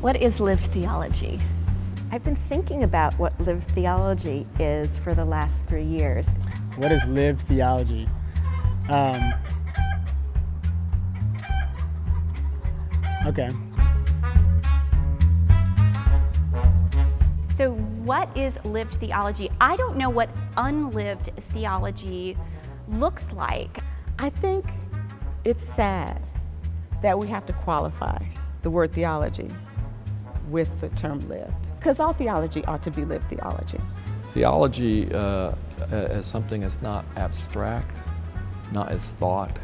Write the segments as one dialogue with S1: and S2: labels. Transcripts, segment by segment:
S1: What is lived theology?
S2: I've been thinking about what lived theology is for the last 3 years.
S3: What is lived theology? Okay.
S4: So what is lived theology? I don't know what unlived theology looks like.
S5: I think it's sad that we have to qualify the word theology with the term lived, because all theology ought to be lived theology.
S6: Theology as something that's not abstract, not as thought,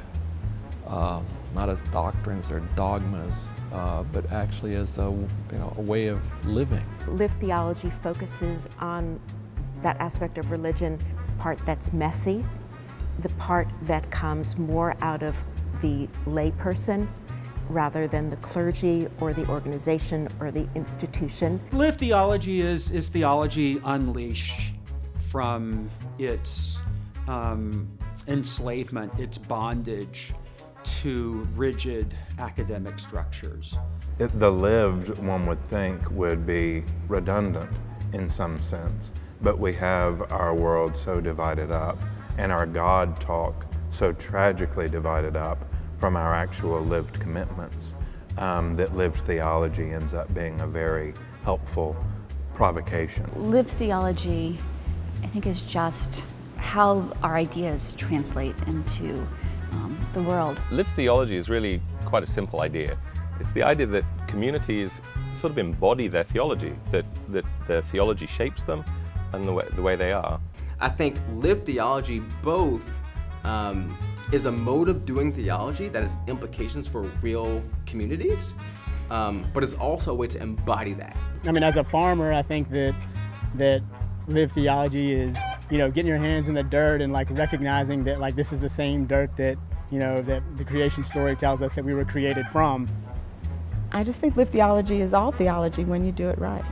S6: not as doctrines or dogmas, but actually as a way of living.
S2: Lived theology focuses on that aspect of religion, part that's messy, the part that comes more out of the layperson rather than the clergy or the organization or the institution.
S7: Lived theology is theology unleashed from its enslavement, its bondage to rigid academic structures.
S8: The lived, one would think, would be redundant in some sense, but we have our world so divided up and our God talk so tragically divided up from our actual lived commitments that lived theology ends up being a very helpful provocation.
S1: Lived theology, I think, is just how our ideas translate into the world.
S9: Lived theology is really quite a simple idea. It's the idea that communities sort of embody their theology, that their theology shapes them and the way they are.
S10: I think lived theology both is a mode of doing theology that has implications for real communities, but it's also a way to embody that.
S3: I mean, as a farmer, I think that lived theology is, getting your hands in the dirt and recognizing that this is the same dirt that, that the creation story tells us that we were created from.
S5: I just think lived theology is all theology when you do it right.